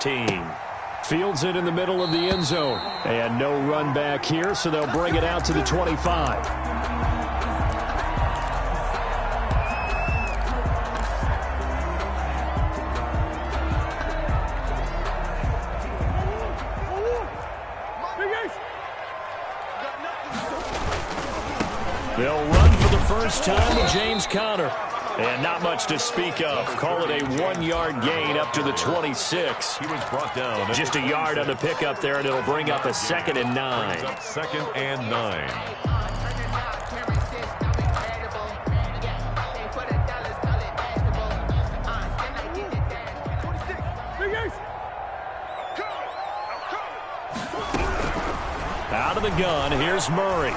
14. Fields it in the middle of the end zone. And no run back here, so they'll bring it out to the 25. They'll run for the first time with James Conner. And not much to speak of. Call it a 1-yard gain up to the 26. He was brought down. Just a yard on the pickup there, and it'll bring up a 2nd and 9. 2nd and 9. Out of the gun, here's Murray.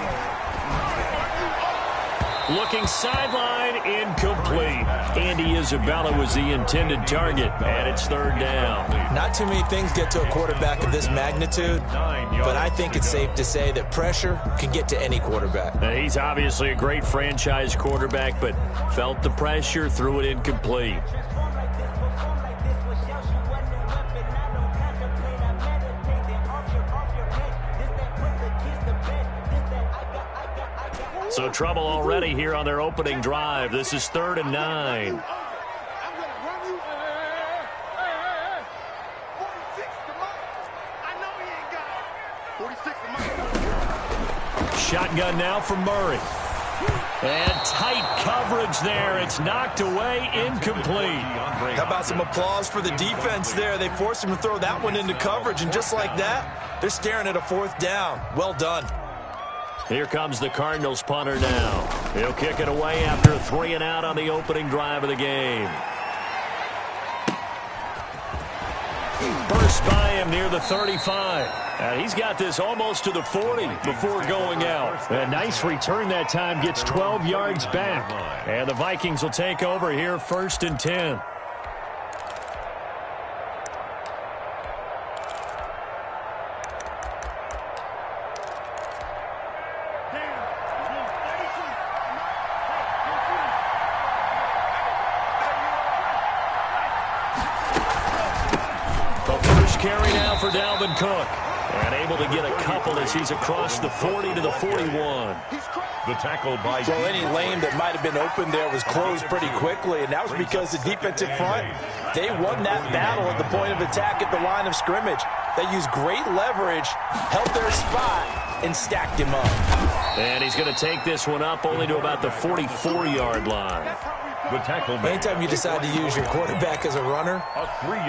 Looking sideline, incomplete. Andy Isabella was the intended target, and it's 3rd down. Not too many things get to a quarterback of this magnitude, but I think it's safe to say that pressure can get to any quarterback. Now, he's obviously a great franchise quarterback, but felt the pressure, threw it incomplete. So trouble already here on their opening drive. This is 3rd and 9. Shotgun now from Murray. And tight coverage there. It's knocked away, incomplete. How about some applause for the defense there? They forced him to throw that one into coverage, and just like that, they're staring at a 4th down. Well done. Here comes the Cardinals punter now. He'll kick it away after a 3 and out on the opening drive of the game. Burst by him near the 35. And he's got this almost to the 40 before going out. A nice return that time, gets 12 yards back. And the Vikings will take over here, 1st and 10. Carry now for Dalvin Cook. And able to get a couple as he's across the 40 to the 41. The tackle by... So any lane that might have been open there was closed pretty quickly, and that was because the defensive front, they won that battle at the point of attack at the line of scrimmage. They used great leverage, held their spot, and stacked him up. And he's going to take this one up only to about the 44-yard line. The tackle. Anytime you decide to use your quarterback as a runner,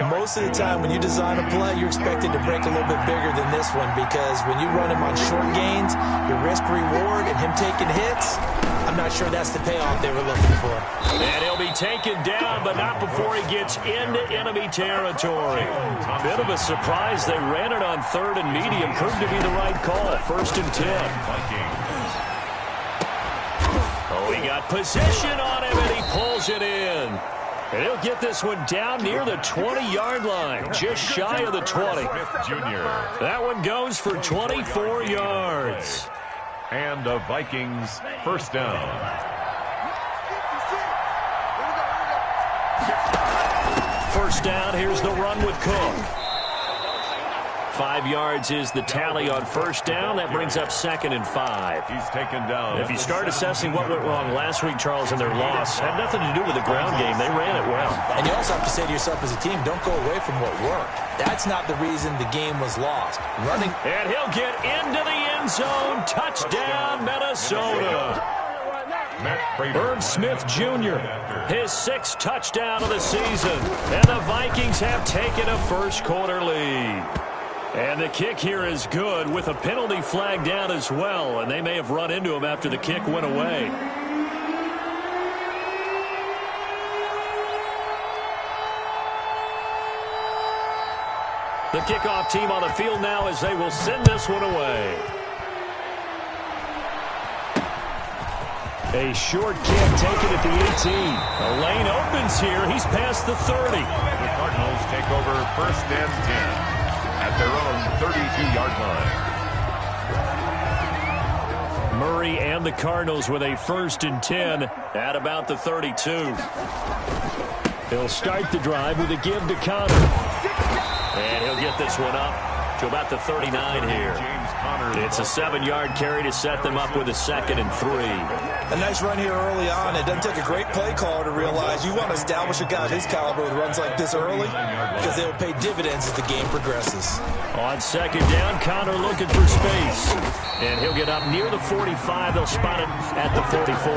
most of the time when you design a play, you're expected to break a little bit bigger than this one, because when you run him on short gains, your risk-reward and him taking hits, I'm not sure that's the payoff they were looking for. And he'll be taken down, but not before he gets into enemy territory. Bit of a surprise. They ran it on 3rd and medium. Proved to be the right call. 1st and 10. Oh, he got position on him, and he pulls it in. And he'll get this one down near the 20-yard line, just shy of the 20. That one goes for 24 yards. And the Vikings 1st down. First down, here's the run with Cook. 5 yards is the tally on 1st down. That brings up 2nd and 5. He's taken down. If you start assessing what went wrong last week, Charles, in their loss, had nothing to do with the ground game. They ran it well. And you also have to say to yourself as a team, don't go away from what worked. That's not the reason the game was lost. Running. And he'll get into the end zone. Touchdown, Minnesota. Irv Smith Jr., his 6th touchdown of the season. And the Vikings have taken a first-quarter lead. And the kick here is good with a penalty flag down as well. And they may have run into him after the kick went away. The kickoff team on the field now as they will send this one away. A short kick taken at the 18. A lane opens here. He's past the 30. The Cardinals take over 1st and 10 at their own 32-yard line. Murray and the Cardinals with a 1st and 10 at about the 32. They'll start the drive with a give to Conner. And get this one up to about the 39 here. It's a 7-yard carry to set them up with a 2nd and 3. A nice run here early on. It doesn't take a great play caller to realize you want to establish a guy of his caliber with runs like this early because they will pay dividends as the game progresses. On 2nd down, Connor looking for space. And he'll get up near the 45. They'll spot it at the 44.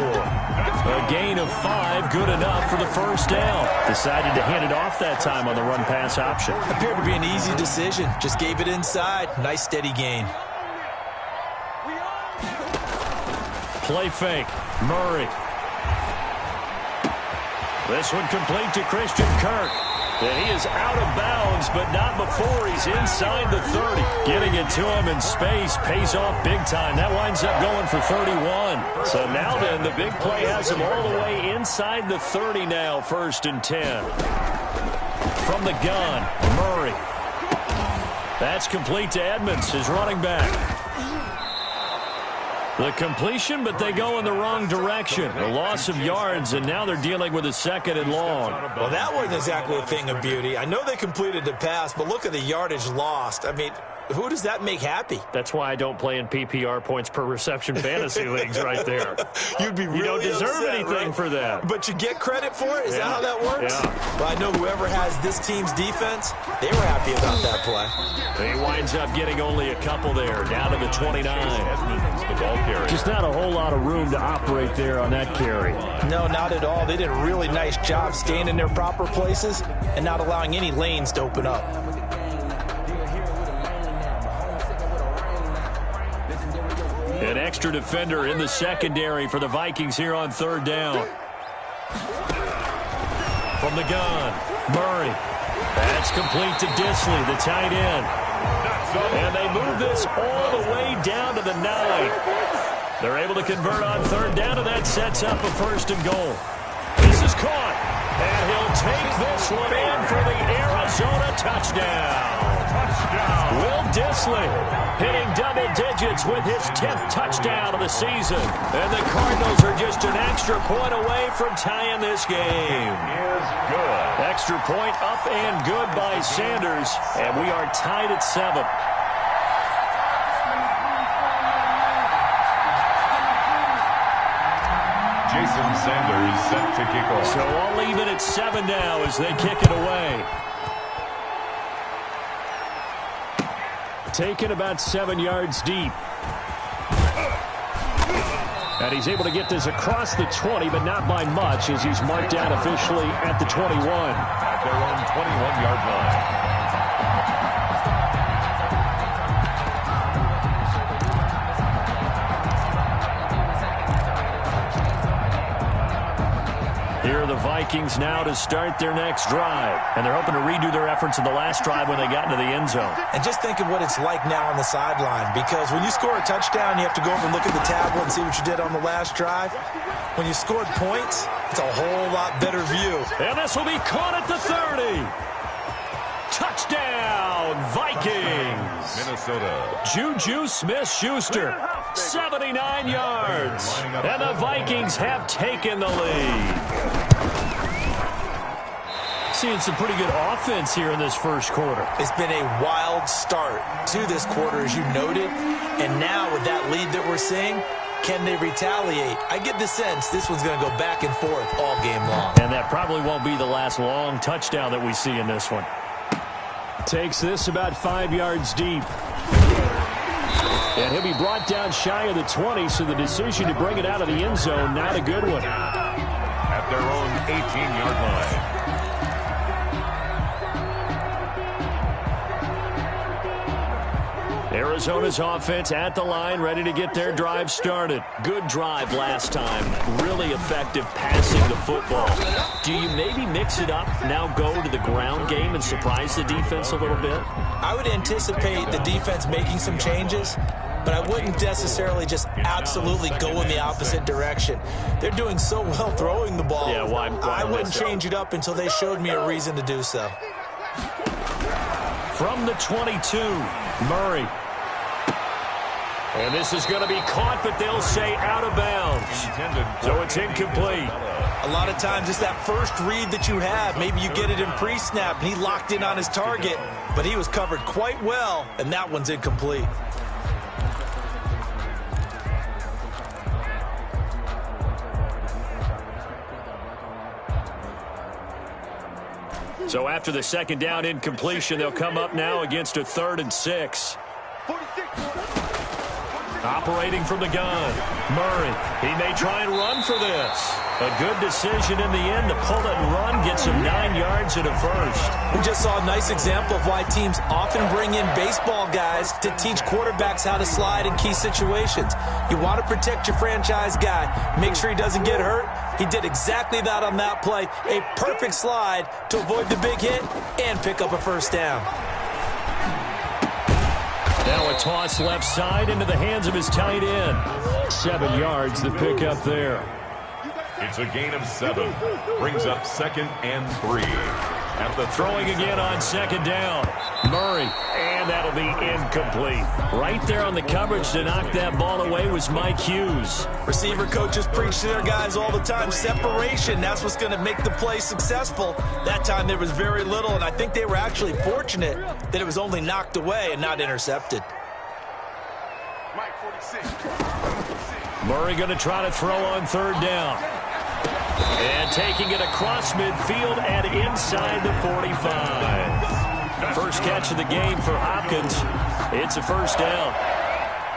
A gain of 5, good enough for the 1st down. Decided to hand it off that time on the run-pass option. Appeared to be an easy decision. Just gave it inside. Nice steady gain. Play fake. Murray. This one complete to Christian Kirk. And he is out of bounds, but not before he's inside the 30. Getting it to him in space pays off big time. That winds up going for 31. So now then, the big play has him all the way inside the 30 now, 1st and 10. From the gun, Murray. That's complete to Edmonds, his running back. The completion, but they go in the wrong direction. A loss of yards, and now they're dealing with a 2nd and long. Well, that wasn't exactly a thing of beauty. I know they completed the pass, but look at the yardage lost. I mean, who does that make happy? That's why I don't play in PPR points per reception fantasy leagues right there. You'd be really You don't deserve upset, anything right? for that. But you get credit for it? Is that how that works? Yeah. Well, I know whoever has this team's defense, they were happy about that play. He winds up getting only a couple there, down to the 29. The ball carrier. Just not a whole lot of room to operate there on that carry. No, not at all. They did a really nice job staying in their proper places and not allowing any lanes to open up. An extra defender in the secondary for the Vikings here on 3rd down. From the gun, Murray. That's complete to Disley, the tight end. And they move this all the way down to the 9. They're able to convert on 3rd down, and that sets up a 1st and goal. This is caught, and he'll take this one in for the Arizona touchdown. Will Disley hitting double digits with his 10th touchdown of the season. And the Cardinals are just an extra point away from tying this game. Extra point up and good by Sanders. And we are tied at 7. Jason Sanders set to kick off. So all even at 7 now as they kick it away. Taken about 7 yards deep. And he's able to get this across the 20, but not by much as he's marked down officially at the 21. At their own 21-yard line. Here are the Vikings now to start their next drive. And they're hoping to redo their efforts in the last drive when they got into the end zone. And just think of what it's like now on the sideline, because when you score a touchdown, you have to go over and look at the tablet and see what you did on the last drive. When you scored points, it's a whole lot better view. And this will be caught at the 30. Touchdown, Vikings. Minnesota. Juju Smith-Schuster, 79 yards. And the Vikings have taken the lead. Seeing some pretty good offense here in this first quarter. It's been a wild start to this quarter, as you noted. And now with that lead that we're seeing, can they retaliate? I get the sense this one's going to go back and forth all game long. And that probably won't be the last long touchdown that we see in this one. Takes this about 5 yards deep. And he'll be brought down shy of the 20, so the decision to bring it out of the end zone, not a good one. At their own 18-yard line. Arizona's offense at the line, ready to get their drive started. Good drive last time. Really effective passing the football. Do you maybe mix it up, now go to the ground game and surprise the defense a little bit? I would anticipate the defense making some changes, but I wouldn't necessarily just absolutely go in the opposite direction. They're doing so well throwing the ball. Yeah, I wouldn't change it up until they showed me a reason to do so. From the 22, Murray. And this is going to be caught, but they'll say out of bounds. So it's incomplete. A lot of times it's that first read that you have. Maybe you get it in pre-snap, and he locked in on his target, but he was covered quite well, and that one's incomplete. So after the second down incompletion, they'll come up now against a 3rd and 6. Operating from the gun, Murray. He may try and run for this. A good decision in the end to pull it and run, gets him 9 yards and a first. We just saw a nice example of why teams often bring in baseball guys to teach quarterbacks how to slide in key situations. You want to protect your franchise guy. Make sure he doesn't get hurt. He did exactly that on that play. A perfect slide to avoid the big hit and pick up a first down. Now a toss left side into the hands of his tight end. 7 yards the pick up there. It's a gain of 7. Brings up 2nd and 3. At the throwing again on 2nd down. Murray, and that'll be incomplete. Right there on the coverage to knock that ball away was Mike Hughes. Receiver coaches preach to their guys all the time. Separation, that's what's going to make the play successful. That time there was very little, and I think they were actually fortunate that it was only knocked away and not intercepted. Murray going to try to throw on 3rd down. And taking it across midfield and inside the 45. First catch of the game for Hopkins. It's a first down.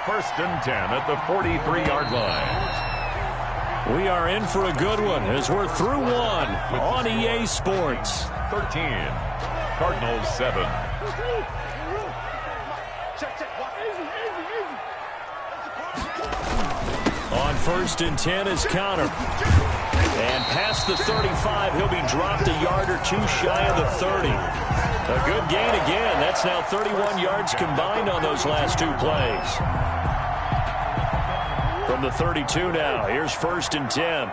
1st and 10 at the 43-yard line. We are in for a good one as we're through one on EA Sports. 13. Cardinals 7. On 1st and 10 is Connor. And past the 35, he'll be dropped a yard or 2 shy of the 30. A good gain again. That's now 31 yards combined on those last 2 plays. From the 32 now, here's 1st and 10.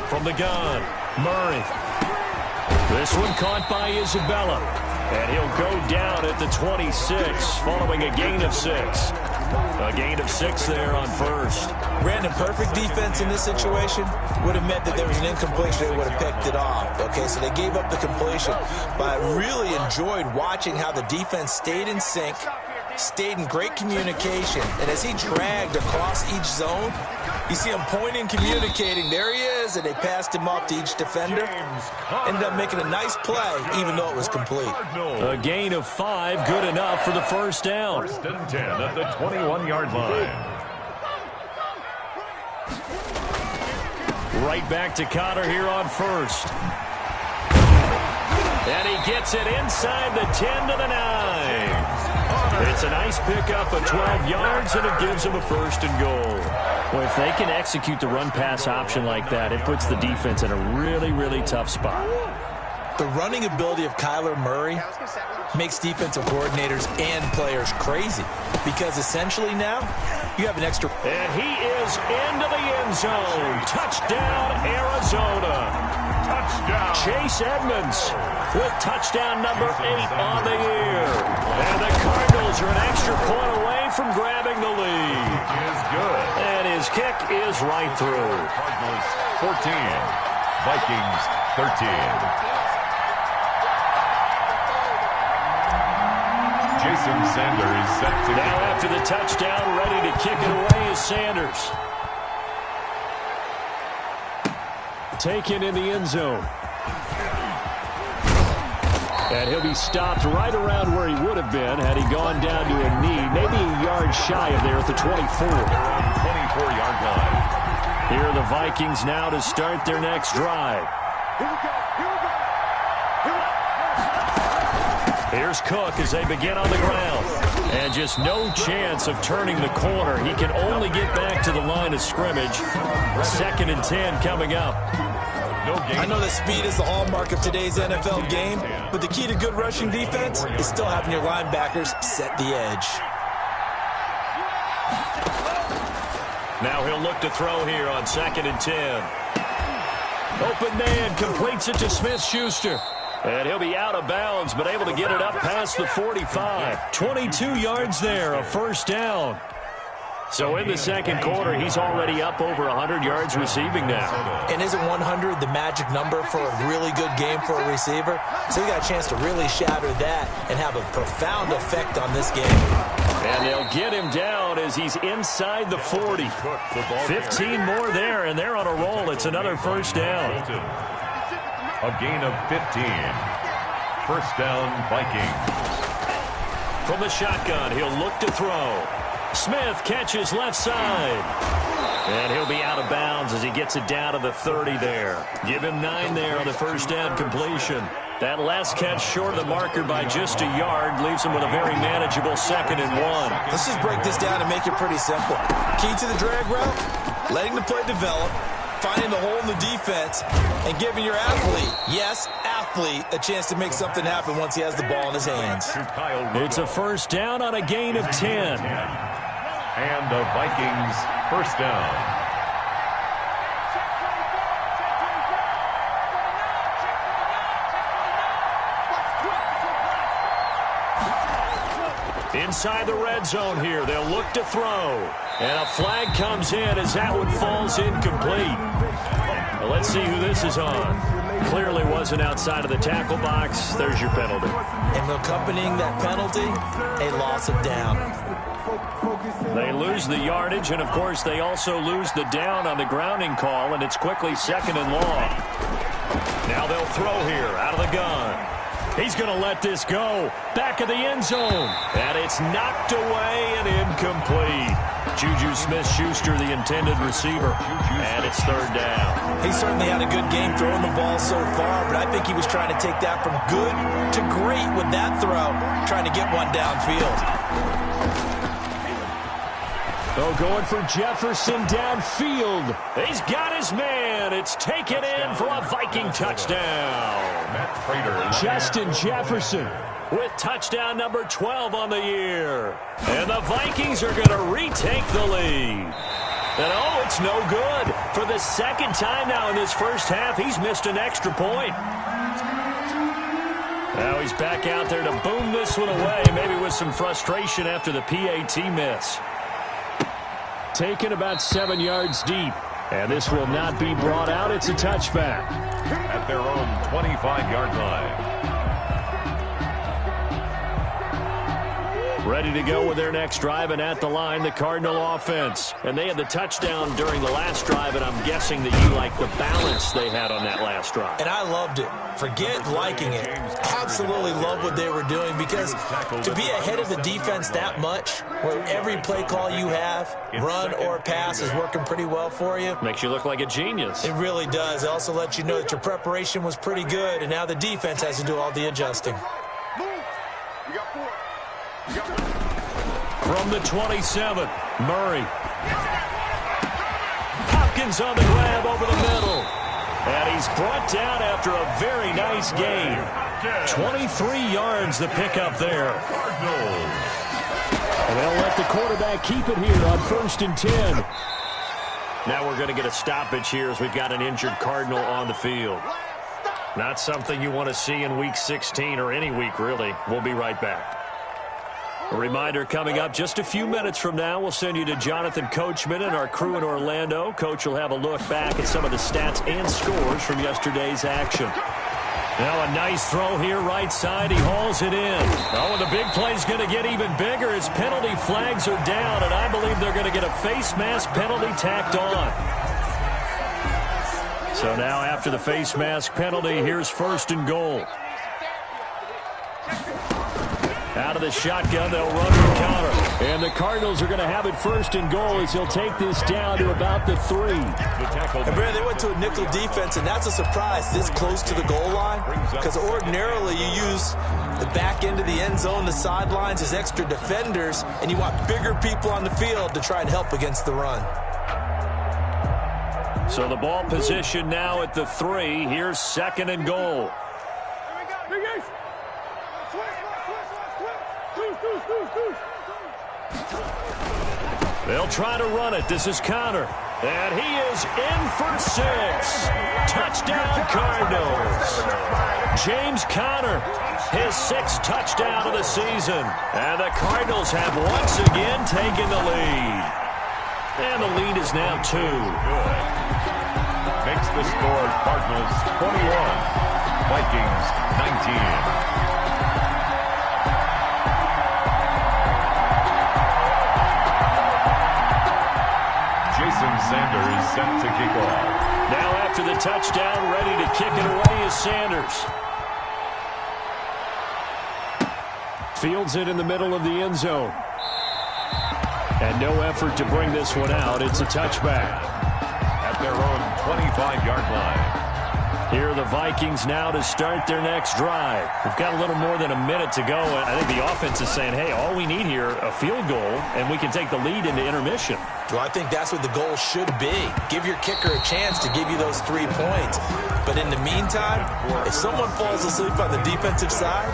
From the gun, Murray. This one caught by Isabella. And he'll go down at the 26, following a gain of 6. A gain of 6 there on 1st. Brandon, perfect defense in this situation would have meant that there was an incompletion. They would have picked it off. Okay, so they gave up the completion. But I really enjoyed watching how the defense stayed in sync, stayed in great communication. And as he dragged across each zone, you see him pointing, communicating. There he is, and they passed him off to each defender. Ended up making a nice play, even though it was complete. A gain of 5, good enough for the first down. 1st and 10 at the 21-yard line. Right back to Connor here on 1st. And he gets it inside the 10 to the 9. It's a nice pickup of 12 yards, and it gives him a 1st and goal. Well, if they can execute the run-pass option like that, it puts the defense in a really, really tough spot. The running ability of Kyler Murray makes defensive coordinators and players crazy, because essentially now you have an extra. And he is into the end zone. Touchdown, Arizona. Touchdown. Chase Edmonds with touchdown number 8 on the year. And the Cardinals are an extra point away from grabbing the lead. Is good. And his kick is right through. Cardinals 14. Vikings 13. Jason Sanders is set to now after the touchdown, ready to kick it away is Sanders. Taken in the end zone. And he'll be stopped right around where he would have been had he gone down to a knee, maybe a yard shy of there at the 24. 24-yard line. Here are the Vikings now to start their next drive. Here's Cook as they begin on the ground. And just no chance of turning the corner. He can only get back to the line of scrimmage. 2nd and 10 coming up. I know that speed is the hallmark of today's NFL game, but the key to good rushing defense is still having your linebackers set the edge. Now he'll look to throw here on 2nd and 10. Open man completes it to Smith-Schuster. And he'll be out of bounds, but able to get it up past the 45. 22 yards there, a first down. So in the second quarter, he's already up over 100 yards receiving now. And isn't 100 the magic number for a really good game for a receiver? So he got a chance to really shatter that and have a profound effect on this game. And they'll get him down as he's inside the 40. 15 more there, and they're on a roll. It's another first down. A gain of 15. First down, Vikings. From the shotgun, he'll look to throw. Smith catches left side. And he'll be out of bounds as he gets it down to the 30 there. Give him 9 there on the first down completion. That last catch short of the marker by just a yard leaves him with a very manageable 2nd and 1. Let's just break this down and make it pretty simple. Key to the drag route, letting the play develop, finding the hole in the defense, and giving your athlete, yes, athlete, a chance to make something happen once he has the ball in his hands. It's a first down on a gain of 10. And the Vikings first down. Inside the red zone here, they'll look to throw. And a flag comes in as that one falls incomplete. Well, let's see who this is on. Clearly wasn't outside of the tackle box. There's your penalty. And accompanying that penalty, a loss of down. They lose the yardage, and, of course, they also lose the down on the grounding call, and it's quickly 2nd and long. Now they'll throw here out of the gun. He's going to let this go. Back of the end zone. And it's knocked away and incomplete. Juju Smith-Schuster, the intended receiver. And it's 3rd down. He certainly had a good game throwing the ball so far, but I think he was trying to take that from good to great with that throw, trying to get one downfield. Oh, going for Jefferson downfield. He's got his man. It's taken in for a Viking touchdown. Justin Jefferson with touchdown number 12 on the year. And the Vikings are going to retake the lead. And, oh, it's no good. For the 2nd time now in this first half, he's missed an extra point. Now he's back out there to boom this one away, maybe with some frustration after the PAT miss. Taken about 7 yards deep. And this will not be brought out. It's a touchback. At their own 25-yard line. Ready to go with their next drive, and at the line, the Cardinal offense. And they had the touchdown during the last drive, and I'm guessing that you like the balance they had on that last drive. And I loved it. Forget liking it. Absolutely love what they were doing, because to be ahead of the defense that much, where every play call you have, run or pass, is working pretty well for you. Makes you look like a genius. It really does. It also lets you know that your preparation was pretty good, and now the defense has to do all the adjusting. From the 27, Murray. Hopkins on the grab over the middle. And he's brought down after a very nice gain. 23 yards the pickup there. And they'll let the quarterback keep it here on 1st and 10. Now we're going to get a stoppage here as we've got an injured Cardinal on the field. Not something you want to see in Week 16 or any week, really. We'll be right back. A reminder coming up just a few minutes from now, we'll send you to Jonathan Coachman and our crew in Orlando. Coach will have a look back at some of the stats and scores from yesterday's action. Now a nice throw here right side. He hauls it in. Oh, and the big play's going to get even bigger as penalty flags are down, and I believe they're going to get a face mask penalty tacked on. So now after the face mask penalty, here's 1st and goal. Out of the shotgun, they'll run the counter. And the Cardinals are going to have it 1st and goal as he'll take this down to about the 3. And Brad, they went to a nickel defense, and that's a surprise this close to the goal line, because ordinarily you use the back end of the end zone, the sidelines as extra defenders, and you want bigger people on the field to try and help against the run. So the ball position now at the 3. Here's 2nd and goal. They'll try to run it. This is Connor. And he is in for 6. Touchdown, Cardinals. James Conner, his 6th touchdown of the season. And the Cardinals have once again taken the lead. And the lead is now 2. Good. Makes the score Cardinals 21, Vikings 19. Sanders set to kick off. Now after the touchdown, ready to kick it away is Sanders. Fields it in the middle of the end zone. And no effort to bring this one out. It's a touchback. At their own 25-yard line. Here are the Vikings now to start their next drive. We've got a little more than a minute to go. I think the offense is saying, hey, all we need here, a field goal, and we can take the lead into intermission. Well, I think that's what the goal should be. Give your kicker a chance to give you those 3 points. But in the meantime, if someone falls asleep on the defensive side,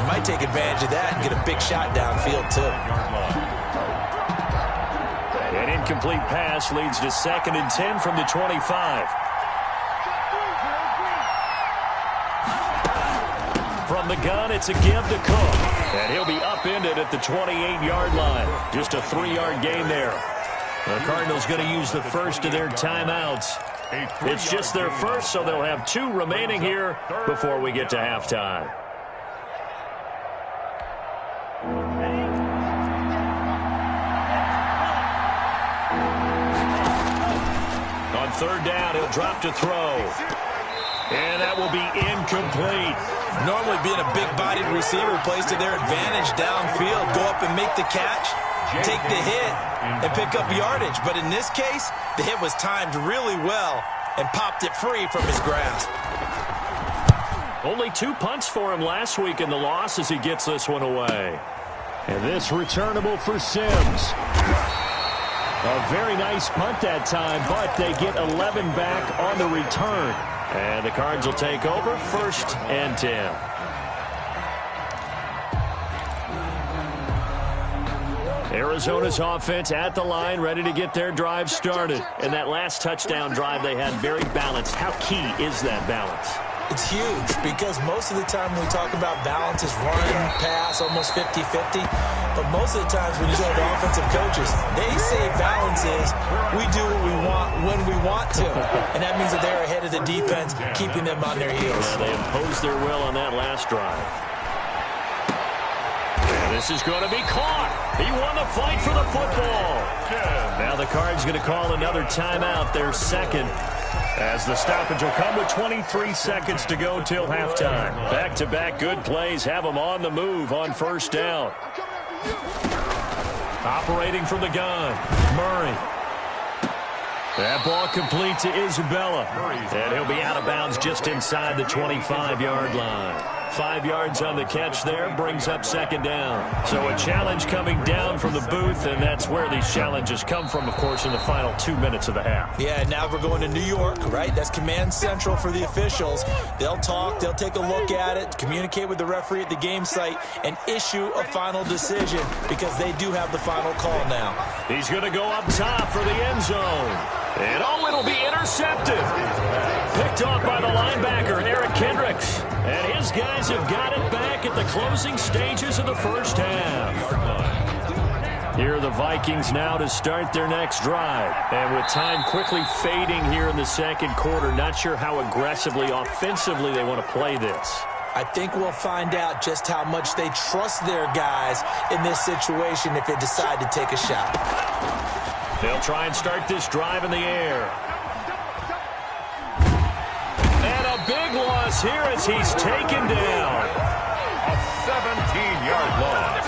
you might take advantage of that and get a big shot downfield, too. An incomplete pass leads to 2nd and 10 from the 25. From the gun, it's a give to Cook. And he'll be upended at the 28-yard line. Just a 3-yard gain there. The Cardinals going to use the first of their timeouts. It's just their first, so they'll have 2 remaining here before we get to halftime. On 3rd down, he'll drop to throw. And that will be incomplete. Normally being a big-bodied receiver plays to their advantage downfield. Go up and make the catch, take the hit, and pick up yardage. But in this case, the hit was timed really well and popped it free from his grasp. Only 2 punts for him last week in the loss as he gets this one away. And this returnable for Sims. A very nice punt that time, but they get 11 back on the return. And the Cards will take over 1st and 10. Arizona's offense at the line, ready to get their drive started. And that last touchdown drive they had very balanced. How key is that balance? It's huge because most of the time when we talk about balance is run, pass, almost 50-50. But most of the times when you go to offensive coaches, they say balance is we do what we want when we want to. And that means that they're ahead of the defense, keeping them on their heels. Yeah, they imposed their will on that last drive. And this is going to be caught. He won the fight for the football. Now the Cards going to call another timeout, their 2nd. As the stoppage will come with 23 seconds to go till halftime. Back-to-back good plays have them on the move on 1st down. Operating from the gun, Murray. That ball complete to Isabella. And he'll be out of bounds just inside the 25-yard line. 5 yards on the catch there, brings up 2nd down. So a challenge coming down from the booth, and that's where these challenges come from, of course, in the final 2 minutes of the half. Yeah, now we're going to New York, right? That's command central for the officials. They'll talk, they'll take a look at it, communicate with the referee at the game site, and issue a final decision because they do have the final call now. He's going to go up top for the end zone. And it'll be intercepted. Picked off by the linebacker, Eric Kendricks. And his guys have got it back at the closing stages of the 1st half. Here are the Vikings now to start their next drive. And with time quickly fading here in the 2nd quarter, not sure how aggressively, offensively they want to play this. I think we'll find out just how much they trust their guys in this situation if they decide to take a shot. They'll try and start this drive in the air. And a big loss here as he's taken down. A 17-yard loss.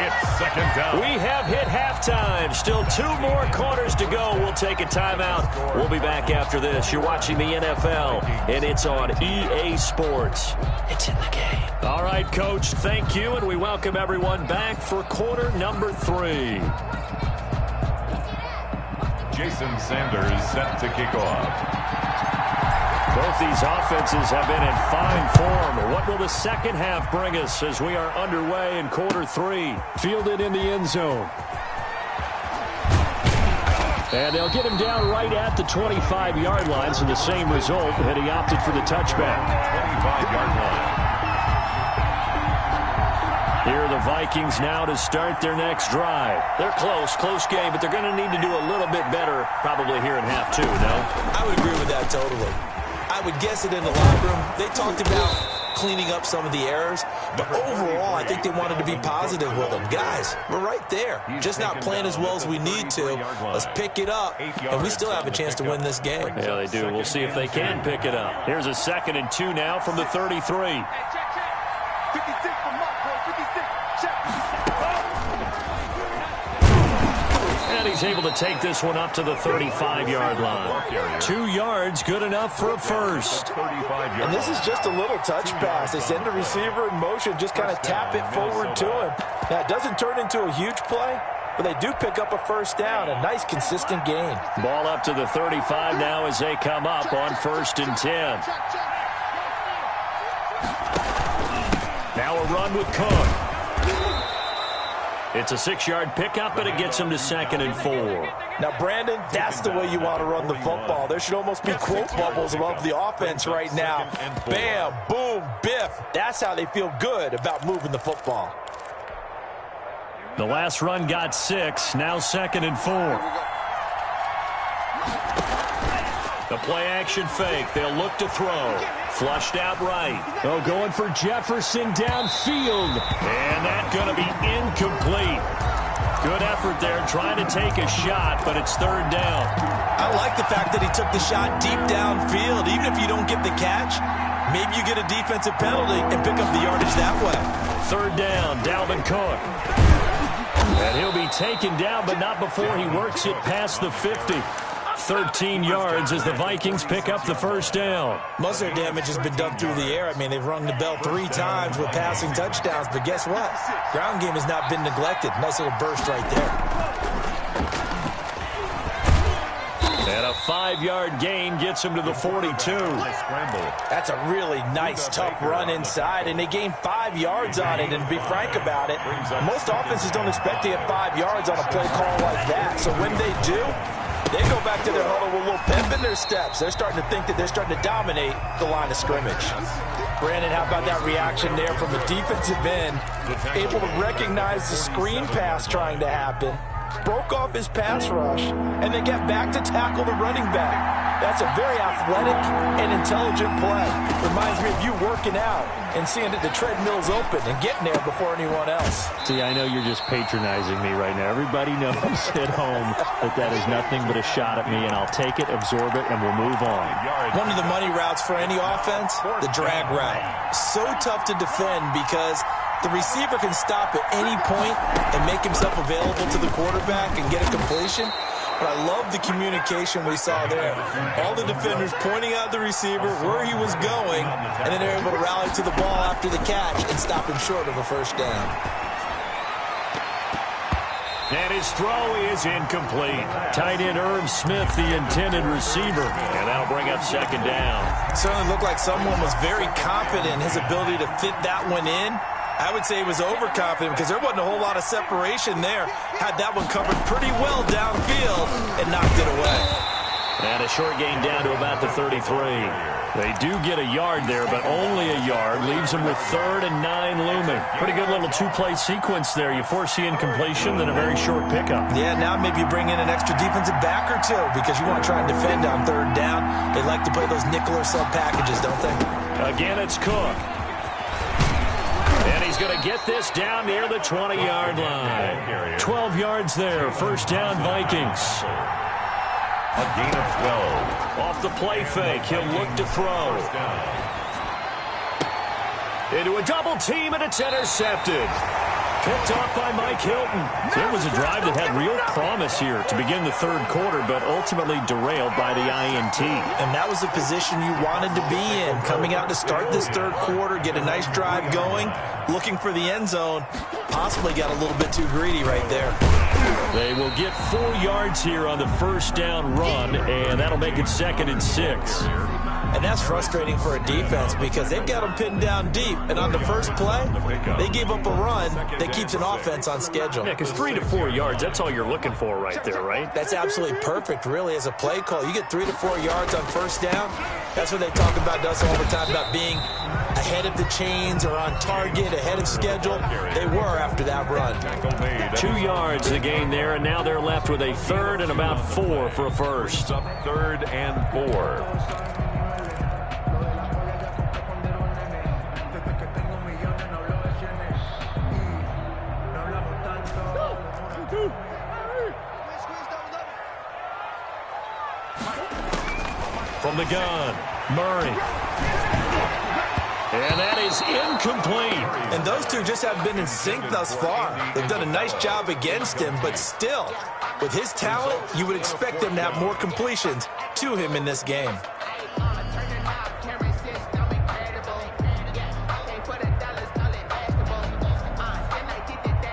It's 2nd down. We have hit halftime. Still 2 more quarters to go. We'll take a timeout. We'll be back after this. You're watching the NFL, and it's on EA Sports. It's in the game. All right, Coach, thank you, and we welcome everyone back for quarter number 3. Jason Sanders set to kick off. Both these offenses have been in fine form. What will the 2nd half bring us as we are underway in quarter 3? Fielded in the end zone. And they'll get him down right at the 25-yard line, so the same result, and he opted for the touchback. 25-yard line. Here are the Vikings now to start their next drive. They're close game, but they're going to need to do a little bit better probably here in half two, no? I would agree with that totally. I would guess it in the locker room. They talked about cleaning up some of the errors, but overall, I think they wanted to be positive with them. Guys, we're right there. Just not playing as well as we need to. Let's pick it up, and we still have a chance to win this game. Yeah, they do. We'll see if they can pick it up. Here's a 2nd and 2 now from the 33. And he's able to take this one up to the 35-yard line. 2 yards, good enough for a first. And this is just a little touch pass. They send the receiver in motion, just kind of tap it forward to him. Now, it doesn't turn into a huge play, but they do pick up a first down, a nice, consistent gain. Ball up to the 35 now as they come up on 1st and 10. Now a run with Cook. It's a 6-yard pickup, but it gets him to 2nd and 4. Now, Brandon, that's the way you want to run the football. There should almost be quote bubbles above the offense right now. Bam, boom, biff. That's how they feel good about moving the football. The last run got 6, now 2nd and 4. The play-action fake. They'll look to throw. Flushed out right. Oh, going for Jefferson downfield. And that's going to be incomplete. Good effort there, trying to take a shot, but it's 3rd down. I like the fact that he took the shot deep downfield. Even if you don't get the catch, maybe you get a defensive penalty and pick up the yardage that way. 3rd down, Dalvin Cook. And he'll be taken down, but not before he works it past the 50. 13 yards as the Vikings pick up the first down. Most of their damage has been done through the air. I mean, they've rung the bell 3 times with passing touchdowns, but guess what? Ground game has not been neglected. Nice little burst right there. And a 5-yard gain gets him to the 42. That's a really nice, tough run inside, and they gain 5 yards on it. And to be frank about it, most offenses don't expect to get 5 yards on a play call like that. So when they do, they go back to their huddle with a little pep in their steps. They're starting to think that they're starting to dominate the line of scrimmage. Brandon, how about that reaction there from the defensive end? Able to recognize the screen pass trying to happen, broke off his pass rush, and then get back to tackle the running back. That's a very athletic and intelligent play. Reminds me of you working out and seeing that the treadmill's open and getting there before anyone else. See, I know you're just patronizing me right now. Everybody knows at home that is nothing but a shot at me, and I'll take it, absorb it, and we'll move on. One of the money routes for any offense, the drag route. So tough to defend because the receiver can stop at any point and make himself available to the quarterback and get a completion. But I love the communication we saw there. All the defenders pointing out the receiver, where he was going, and then they're able to rally to the ball after the catch and stop him short of a first down. And his throw is incomplete. Tight end Irv Smith, the intended receiver. And that'll bring up 2nd down. Certainly looked like someone was very confident in his ability to fit that one in. I would say he was overconfident because there wasn't a whole lot of separation there. Had that one covered pretty well downfield and knocked it away. And a short gain down to about the 33. They do get a yard there, but only a yard. Leaves them with 3rd and 9 looming. Pretty good little 2-play sequence there. You force the incompletion, then a very short pickup. Yeah, now maybe you bring in an extra defensive back or 2 because you want to try and defend on 3rd down. They like to play those nickel or sub packages, don't they? Again, it's Cook. And he's going to get this down near the 20-yard line. 12 yards there. First down, Vikings. A gain of 12. Off the play fake, he'll look to throw. Into a double team, and it's intercepted. Picked off by Mike Hilton. So it was a drive that had real promise here to begin the 3rd quarter, but ultimately derailed by the INT. And that was the position you wanted to be in. Coming out to start this 3rd quarter, get a nice drive going, looking for the end zone. Possibly got a little bit too greedy right there. They will get 4 yards here on the first down run, and that'll make it 2nd and 6. And that's frustrating for a defense because they've got them pinned down deep. And on the first play, they gave up a run that keeps an offense on schedule. Yeah, because 3 to 4 yards, that's all you're looking for right there, right? That's absolutely perfect, really, as a play call. You get 3 to 4 yards on first down. That's what they talk about, does all the time, about being ahead of the chains or on target, ahead of schedule. They were after that run. 2 yards the gain there, and now they're left with a third and about 4 for a first. 3rd and 4. From the gun, Murray. And that is incomplete. And those two just haven't been in sync thus far. They've done a nice job against him, but still, with his talent, you would expect them to have more completions to him in this game.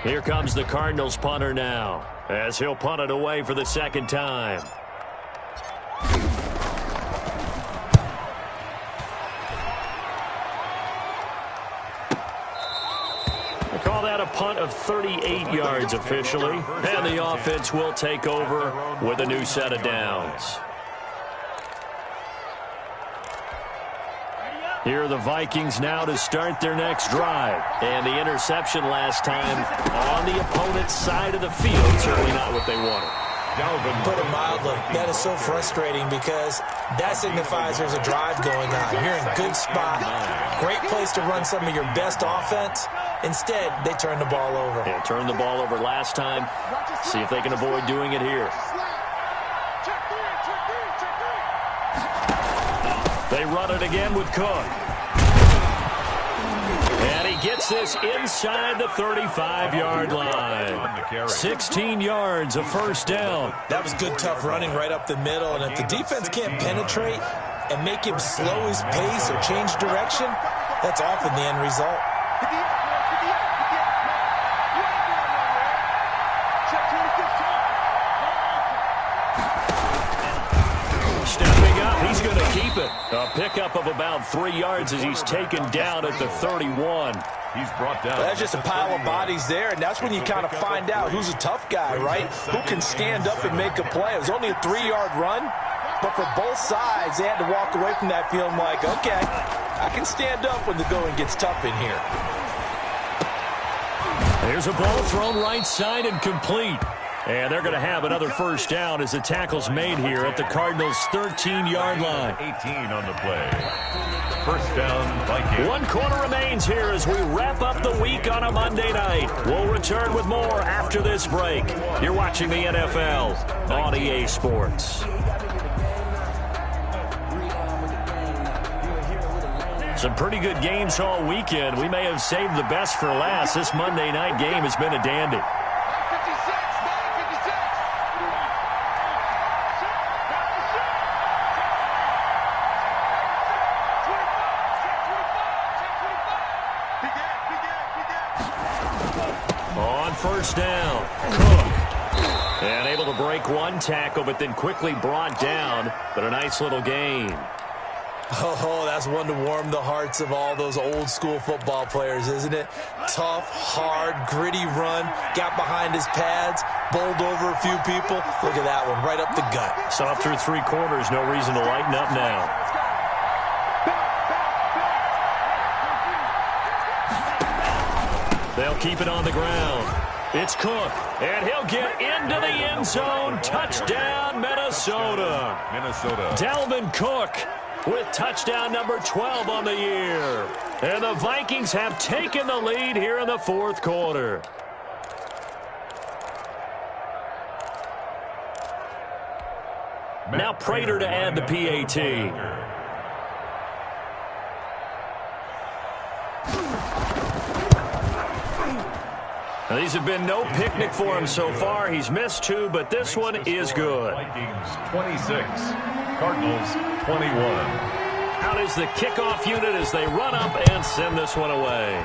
Here comes the Cardinals punter now, as he'll punt it away for the second time. Call that a punt of 38 yards officially. And the offense will take over with a new set of downs. Here are the Vikings now to start their next drive. And the interception last time on the opponent's side of the field. Certainly not what they wanted. Put it mildly, that is so frustrating because that signifies there's a drive going on. You're in a good spot. Great place to run some of your best offense. Instead, they turn the ball over. Yeah, turned the ball over last time. See if they can avoid doing it here. They run it again with Cook. And he gets this inside the 35-yard line. 16 yards, a first down. That was good, tough running right up the middle. And if the defense can't penetrate and make him slow his pace or change direction, that's often the end result. Stepping up, he's going to keep it. A pickup of about 3 yards as he's taken down at the 31. He's brought down. That's just a pile of bodies there, and that's when you kind of find out who's a tough guy, right? Who can stand up and make a play. It was only a 3-yard run, but for both sides, they had to walk away from that feeling like, okay, I can stand up when the going gets tough in here. There's a ball thrown right side and complete. And they're going to have another first down as the tackle's made here at the Cardinals' 13-yard line. 18 on the play. First down, Vikings. 1 quarter remains here as we wrap up the week on a Monday night. We'll return with more after this break. You're watching the NFL on EA Sports. Some pretty good games all weekend. We may have saved the best for last. This Monday night game has been a dandy. On first down, Cook. And able to break one tackle, but then quickly brought down. But a nice little gain. Oh, that's one to warm the hearts of all those old school football players, isn't it? Tough, hard, gritty run, got behind his pads, bowled over a few people. Look at that one, right up the gut. So through 3 quarters, no reason to lighten up now. They'll keep it on the ground. It's Cook, and he'll get into the end zone. Touchdown, Minnesota. Dalvin Cook with touchdown number 12 on the year. And the Vikings have taken the lead here in the 4th quarter. Now Prater to add the PAT. Now, these have been no picnic for him so far. He's missed 2, but this one is good. Vikings 26, Cardinals 21. Out is the kickoff unit as they run up and send this one away.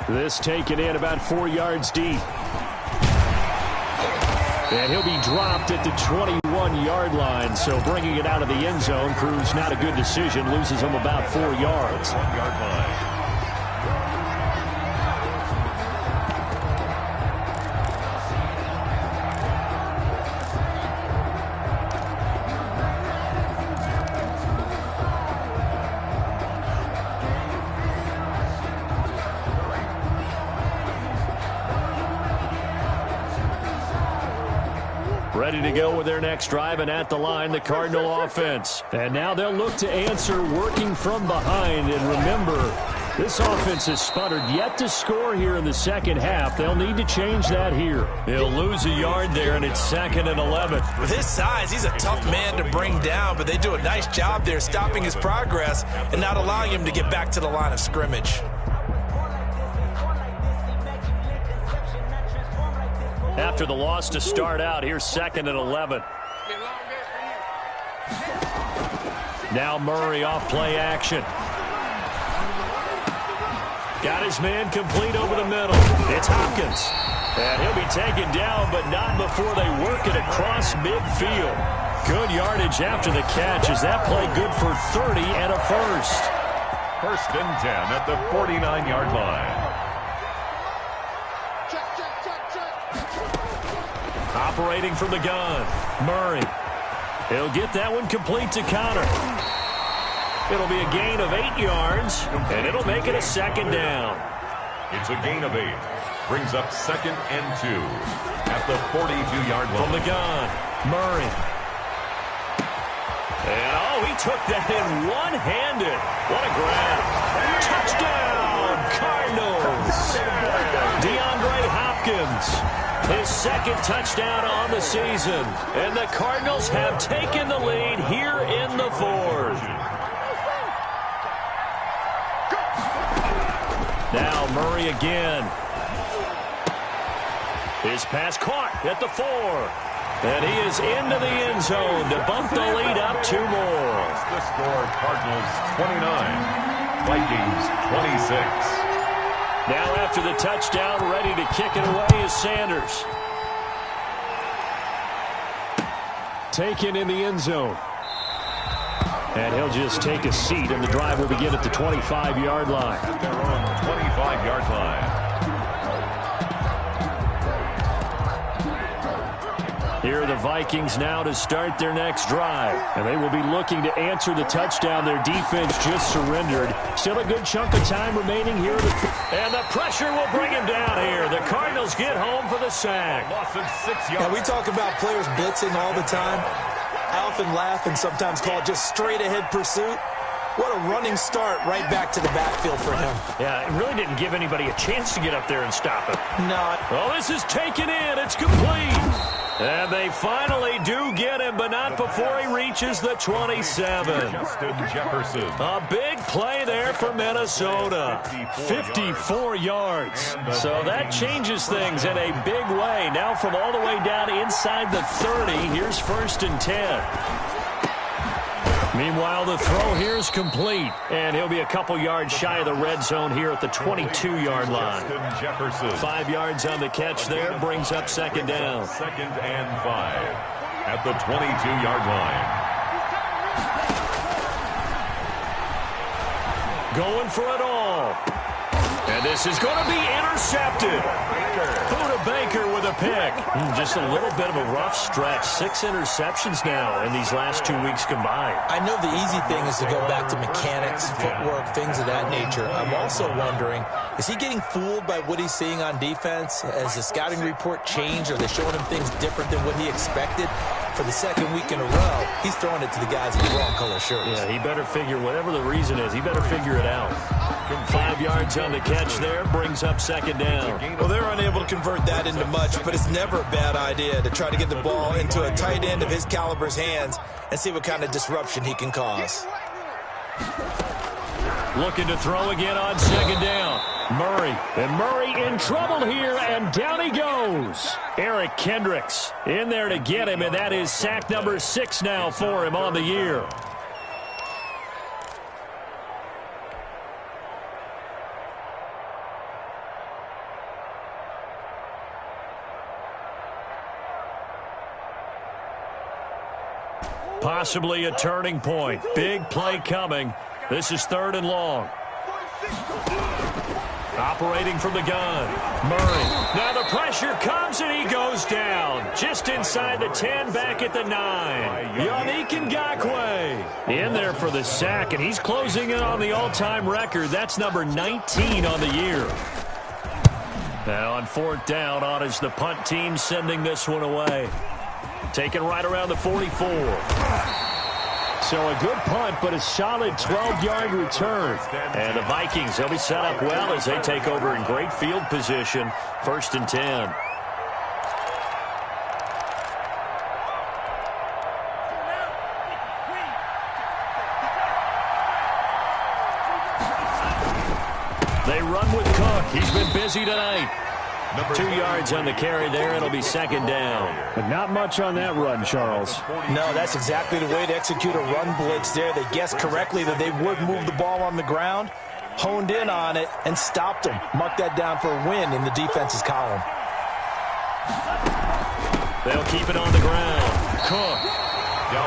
This taken in about 4 yards deep. And he'll be dropped at the 21. 21-yard line, so bringing it out of the end zone proves not a good decision. Loses him about 4 yards. 1-yard line. Ready to go with their next drive, and at the line, the Cardinal offense. And now they'll look to answer working from behind. And remember, this offense has sputtered yet to score here in the second half. They'll need to change that here. They'll lose a yard there, and it's 2nd and 11. With his size, he's a tough man to bring down, but they do a nice job there stopping his progress and not allowing him to get back to the line of scrimmage. After the loss to start out, here's 2nd and 11. Now Murray off play action. Got his man complete over the middle. It's Hopkins. And he'll be taken down, but not before they work it across midfield. Good yardage after the catch. Is that play good for 30 and a first? 1st and 10 at the 49-yard line. Operating from the gun, Murray. He'll get that one complete to Connor. It'll be a gain of 8 yards, and it'll make it a 2nd down. It's a gain of 8. Brings up 2nd and 2 at the 42-yard line. From the gun, Murray. And, oh, he took that in one-handed. What a grab. Touchdown, Cardinals. DeAndre Hopkins. His 2nd touchdown on the season. And the Cardinals have taken the lead here in the 4th. Now Murray again. His pass caught at the 4. And he is into the end zone to bump the lead up 2 more. The score, Cardinals 29, Vikings 26. Now after the touchdown, ready to kick it away is Sanders. Taken in the end zone. And he'll just take a seat, and the drive will begin at the 25-yard line. At their own 25-yard line. Here are the Vikings now to start their next drive. And they will be looking to answer the touchdown their defense just surrendered. Still a good chunk of time remaining here. And the pressure will bring him down here. The Cardinals get home for the sack. Loss of 6 yards. And we talk about players blitzing all the time. I often laugh and sometimes call it just straight-ahead pursuit. What a running start right back to the backfield for him. Yeah, it really didn't give anybody a chance to get up there and stop him. No. Well, this is taken in. It's complete. And they finally do get him, but not before he reaches the 27. Justin Jefferson. A big play there for Minnesota. 54 yards. So that changes things in a big way. Now from all the way down inside the 30, here's 1st and 10. Meanwhile, the throw here is complete, and he'll be a couple yards shy of the red zone here at the 22-yard line. 5 yards on the catch there, brings up 2nd down. 2nd and 5 at the 22-yard line. Going for it all. And this is going to be intercepted. Buda Baker with a pick. Just a little bit of a rough stretch. 6 interceptions now in these last 2 weeks combined. I know the easy thing is to go back to mechanics, footwork, things of that nature. I'm also wondering, is he getting fooled by what he's seeing on defense? Has the scouting report changed? Are they showing him things different than what he expected? For the 2nd week in a row, he's throwing it to the guys in the wrong color shirts. Yeah, he better figure, whatever the reason is, he better figure it out. 5 yards on the catch there, brings up 2nd down. Well, they're unable to convert that into much, but it's never a bad idea to try to get the ball into a tight end of his caliber's hands and see what kind of disruption he can cause. Looking to throw again on 2nd down. Murray. And Murray in trouble here, and down he goes. Eric Kendricks in there to get him, and that is sack number 6 now for him on the year. Possibly a turning point. Big play coming. This is 3rd and long. Operating from the gun. Murray. Now the pressure comes and he goes down. Just inside the 10, back at the 9. Yannick Ngakoue in there for the sack, and he's closing in on the all-time record. That's number 19 on the year. Now on 4th down, on is the punt team sending this one away. Taken right around the 44. So a good punt, but a solid 12-yard return. And the Vikings, they'll be set up well as they take over in great field position. 1st and 10. They run with Cook. He's been busy tonight. 2 yards on the carry there. It'll be 2nd down. But not much on that run, Charles. No, that's exactly the way to execute a run blitz there. They guessed correctly that they would move the ball on the ground, honed in on it, and stopped them. Mark that down for a win in the defense's column. They'll keep it on the ground. Cook.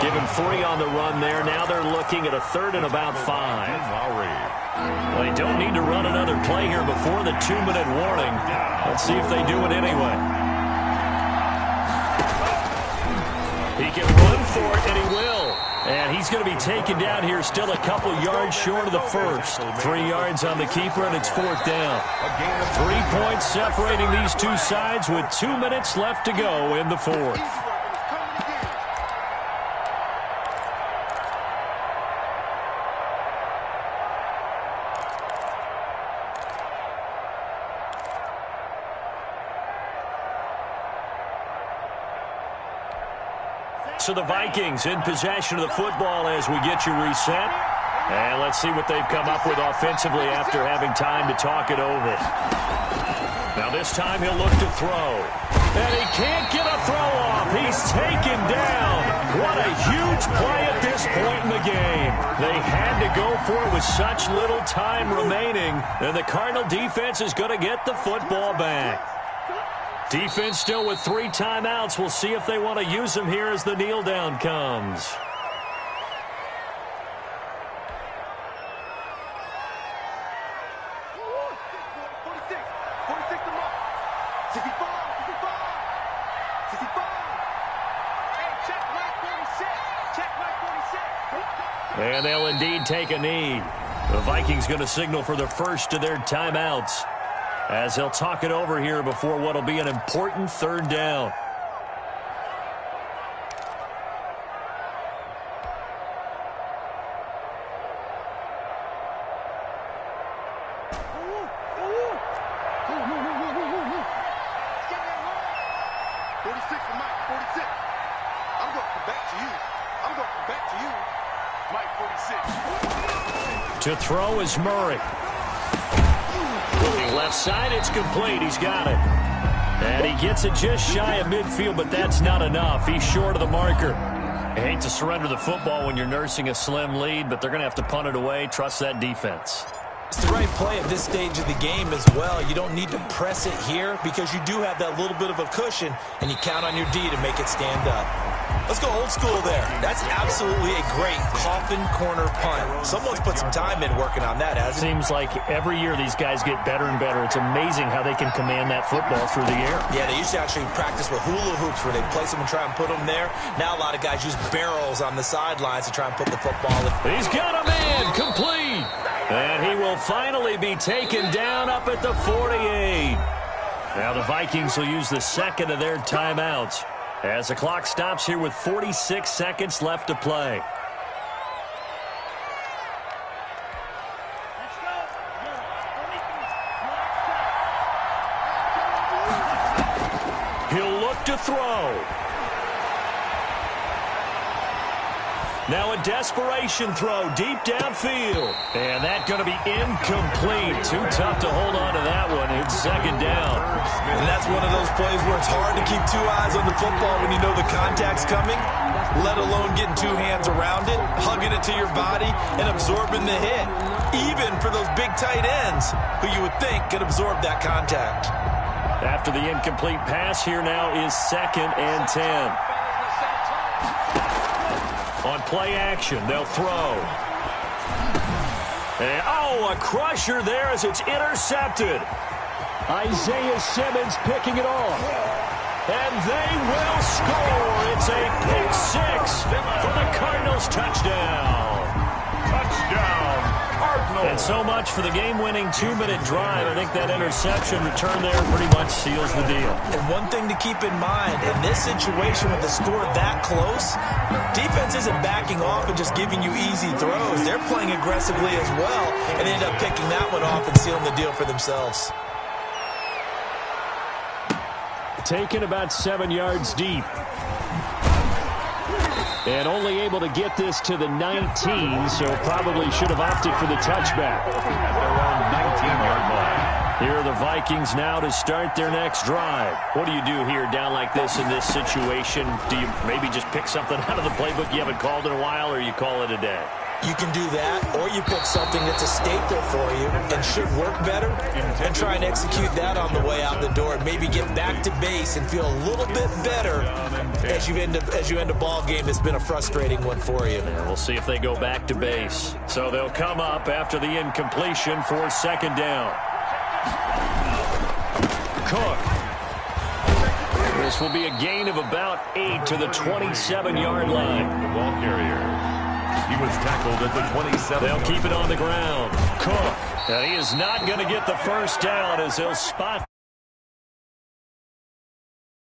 Give him 3 on the run there. Now they're looking at a 3rd and about 5. Well, they don't need to run another play here before the 2-minute warning. Let's see if they do it anyway. He can run for it, and he will. And he's going to be taken down here still a couple yards short of the first. 3 yards on the keeper, and it's 4th down. 3 points separating these two sides with 2 minutes left to go in the 4th. So the Vikings in possession of the football as we get you reset. And let's see what they've come up with offensively after having time to talk it over. Now this time he'll look to throw. And he can't get a throw off. He's taken down. What a huge play at this point in the game. They had to go for it with such little time remaining. And the Cardinal defense is going to get the football back. Defense still with 3 timeouts. We'll see if they want to use them here as the kneel down comes. And they'll indeed take a knee. The Vikings going to signal for the first of their timeouts as they'll talk it over here before what will be an important 3rd down. To throw is Murray. Looking left side, it's complete. He's got it. And he gets it just shy of midfield, but that's not enough. He's short of the marker. I hate to surrender the football when you're nursing a slim lead, but they're going to have to punt it away. Trust that defense. It's the right play at this stage of the game as well. You don't need to press it here because you do have that little bit of a cushion, and you count on your D to make it stand up. Let's go old school there. That's absolutely a great coffin corner punt. Someone's put some time in working on that, hasn't it? Seems like every year these guys get better and better. It's amazing how they can command that football through the air. Yeah, they used to actually practice with hula hoops where they place them and try and put them there. Now a lot of guys use barrels on the sidelines to try and put the football in. He's got a man complete. And he will finally be taken down up at the 48. Now the Vikings will use the second of their timeouts as the clock stops here with 46 seconds left to play. He'll look to throw. Now a desperation throw deep downfield. And that's going to be incomplete. Too tough to hold on to that one. It's 2nd down. And that's one of those plays where it's hard to keep 2 eyes on the football when you know the contact's coming, let alone getting 2 hands around it, hugging it to your body, and absorbing the hit. Even for those big tight ends who you would think could absorb that contact. After the incomplete pass, here now is 2nd and 10. On play action, they'll throw. And, oh, a crusher there as it's intercepted. Isaiah Simmons picking it off. And they will score. It's a pick six for the Cardinals touchdown. Touchdown, Cardinals. And so much for the game-winning 2-minute drive. I think that interception return there pretty much seals the deal. And one thing to keep in mind, in this situation with the score that close, defense isn't backing off and just giving you easy throws. They're playing aggressively as well, and they end up picking that one off and sealing the deal for themselves. Taken about 7 yards deep. And only able to get this to the 19, so probably should have opted for the touchback. At their own 19-yard line. Here are the Vikings now to start their next drive. What do you do here down like this in this situation? Do you maybe just pick something out of the playbook you haven't called in a while, or you call it a day? You can do that, or you pick something that's a staple for you and should work better and try and execute that on the way out the door and maybe get back to base and feel a little bit better as you end a ball game that's been a frustrating one for you. And we'll see if they go back to base. So they'll come up after the incompletion for second down. Cook. This will be a gain of about 8 to the 27-yard line. The ball carrier. He was tackled at the 27. They'll keep it on the ground. Cook. And he is not going to get the first down as they'll spot